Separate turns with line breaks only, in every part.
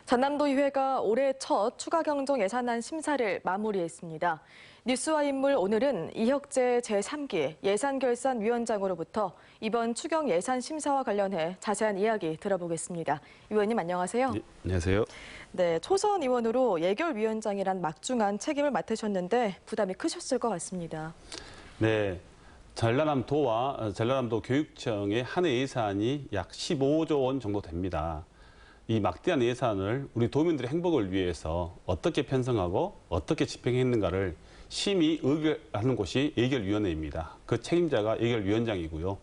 전남도의회가 올해 첫 추가경정 예산안 심사를 마무리했습니다. 뉴스와 인물 오늘은 이혁재 제3기 예산결산위원장으로부터 이번 추경 예산 심사와 관련해 자세한 이야기 들어보겠습니다. 의원님 안녕하세요.
네, 안녕하세요.
네, 초선 의원으로 예결위원장이란 막중한 책임을 맡으셨는데 부담이 크셨을 것 같습니다.
네, 전라남도와 전라남도 교육청의 한 해 예산이 약 15조 원 정도 됩니다. 이 막대한 예산을 우리 도민들의 행복을 위해서 어떻게 편성하고 어떻게 집행했는가를 심의 의결하는 곳이 예결위원회입니다. 그 책임자가 예결위원장이고요.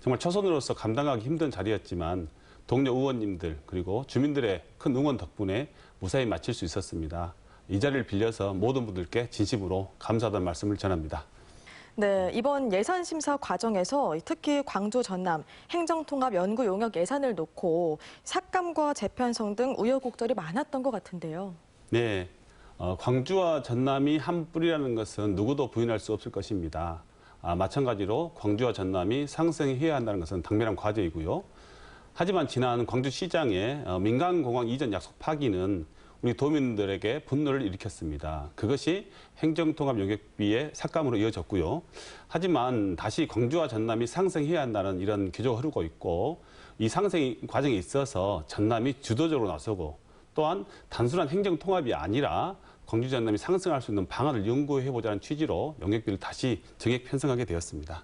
정말 초선으로서 감당하기 힘든 자리였지만 동료 의원님들 그리고 주민들의 큰 응원 덕분에 무사히 마칠 수 있었습니다. 이 자리를 빌려서 모든 분들께 진심으로 감사하다는 말씀을 전합니다.
네, 이번 예산 심사 과정에서 특히 광주 전남 행정통합 연구 용역 예산을 놓고 삭감과 재편성 등 우여곡절이 많았던 것 같은데요.
네, 광주와 전남이 한 뿌리라는 것은 누구도 부인할 수 없을 것입니다. 마찬가지로 광주와 전남이 상생해야 한다는 것은 당면한 과제이고요. 하지만 지난 광주시장의 민간공항 이전 약속 파기는 우리 도민들에게 분노를 일으켰습니다. 그것이 행정통합용역비의 삭감으로 이어졌고요. 하지만 다시 광주와 전남이 상생해야 한다는 이런 기조가 흐르고 있고 이 상생 과정에 있어서 전남이 주도적으로 나서고 또한 단순한 행정통합이 아니라 광주 전남이 상승할 수 있는 방안을 연구해보자는 취지로 용역비를 다시 정액 편성하게 되었습니다.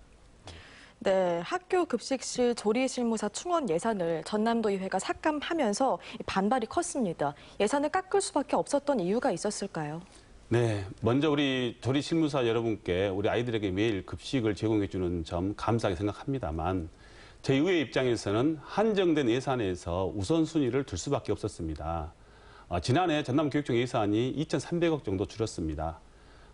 네, 학교 급식실 조리실무사 충원 예산을 전남도의회가 삭감하면서 반발이 컸습니다. 예산을 깎을 수밖에 없었던 이유가 있었을까요?
네, 먼저 우리 조리실무사 여러분께 우리 아이들에게 매일 급식을 제공해 주는 점 감사하게 생각합니다만 저희 의회 입장에서는 한정된 예산에서 우선순위를 둘 수밖에 없었습니다. 지난해 전남교육청 예산이 2,300억 정도 줄었습니다.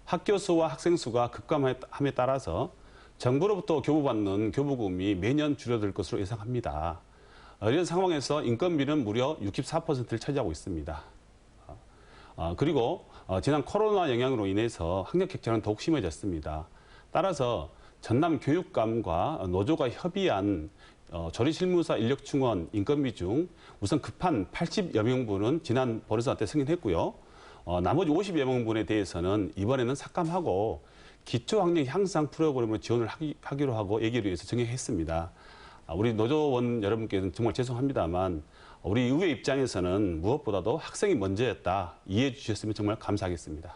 학교 수와 학생 수가 급감함에 따라서 정부로부터 교부받는 교부금이 매년 줄어들 것으로 예상합니다. 이런 상황에서 인건비는 무려 64%를 차지하고 있습니다. 그리고 지난 코로나 영향으로 인해서 학력 격차는 더욱 심해졌습니다. 따라서 전남 교육감과 노조가 협의한 조리실무사 인력 충원 인건비 중 우선 급한 80여 명분은 지난 보궐선거 때 승인했고요. 나머지 50여 명분에 대해서는 이번에는 삭감하고 기초학력 향상 프로그램으로 지원을 하기로 하고 예결위에서 정액했습니다. 우리 노조원 여러분께는 정말 죄송합니다만 우리 의회 입장에서는 무엇보다도 학생이 먼저였다. 이해해 주셨으면 정말 감사하겠습니다.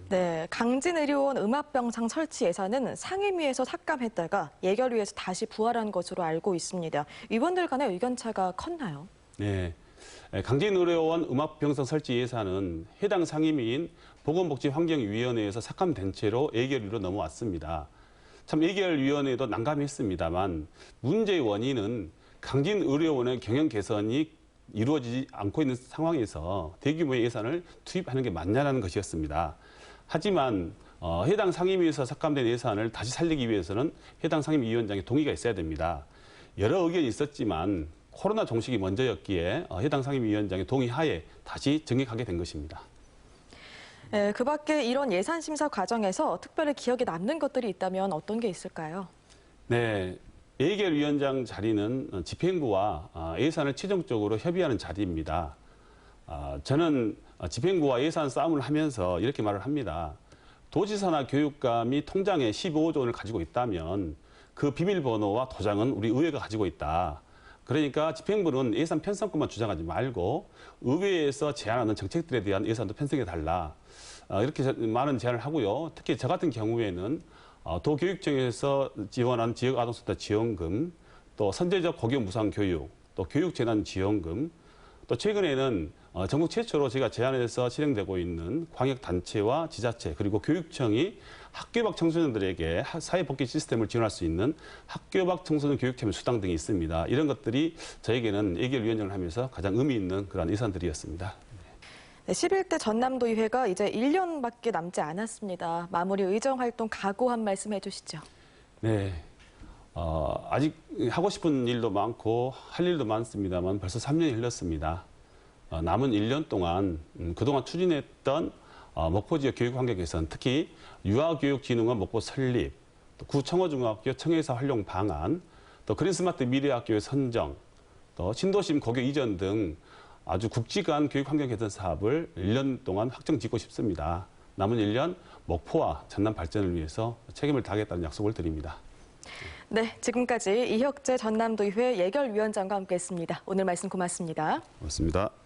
네, 강진의료원 음압병상 설치 예산은 상임위에서 삭감했다가 예결위에서 다시 부활한 것으로 알고 있습니다. 의원들 간의 의견차가 컸나요?
네. 강진의료원 음압병상 설치 예산은 해당 상임위인 보건복지환경위원회에서 삭감된 채로 예결위로 넘어왔습니다. 참 예결위원회도 난감했습니다만 문제의 원인은 강진의료원의 경영 개선이 이루어지지 않고 있는 상황에서 대규모의 예산을 투입하는 게 맞냐는 것이었습니다. 하지만 해당 상임위에서 삭감된 예산을 다시 살리기 위해서는 해당 상임위원장의 동의가 있어야 됩니다. 여러 의견이 있었지만 코로나 종식이 먼저였기에 해당 상임위원장의 동의하에 다시 정액하게 된 것입니다.
네, 그 밖에 이런 예산 심사 과정에서 특별히 기억에 남는 것들이 있다면 어떤 게 있을까요?
네, 예결위원장 자리는 집행부와 예산을 최종적으로 협의하는 자리입니다. 저는 집행부와 예산 싸움을 하면서 이렇게 말을 합니다. 도지사나 교육감이 통장에 15조 원을 가지고 있다면 그 비밀번호와 도장은 우리 의회가 가지고 있다. 그러니까 집행부는 예산 편성권만 주장하지 말고 의회에서 제안하는 정책들에 대한 예산도 편성해달라. 이렇게 많은 제안을 하고요. 특히 저 같은 경우에는 도교육청에서 지원한 지역아동센터 지원금, 또 선제적 고교 무상교육, 또 교육재난지원금, 또 최근에는 전국 최초로 제가 제안해서 실행되고 있는 광역단체와 지자체 그리고 교육청이 학교 밖 청소년들에게 사회복지 시스템을 지원할 수 있는 학교 밖 청소년 교육체면 수당 등이 있습니다. 이런 것들이 저에게는 예결위원장을 하면서 가장 의미 있는 그런 예산들이었습니다.
네, 11대 전남도의회가 이제 1년밖에 남지 않았습니다. 마무리 의정활동 각오 한 말씀 해주시죠.
네, 아직 하고 싶은 일도 많고 할 일도 많습니다만 벌써 3년이 흘렀습니다. 남은 1년 동안 그동안 추진했던 목포지역 교육환경 개선, 특히 유아교육진흥원 목포 설립, 또 구청어중학교 청해사 활용 방안, 또 그린스마트 미래학교의 선정, 또 신도심 고교 이전 등 아주 굵직한 교육 환경 개선 사업을 1년 동안 확정 짓고 싶습니다. 남은 1년 목포와 전남 발전을 위해서 책임을 다하겠다는 약속을 드립니다.
네, 지금까지 이혁재 전남도의회 예결위원장과 함께했습니다. 오늘 말씀 고맙습니다.
고맙습니다.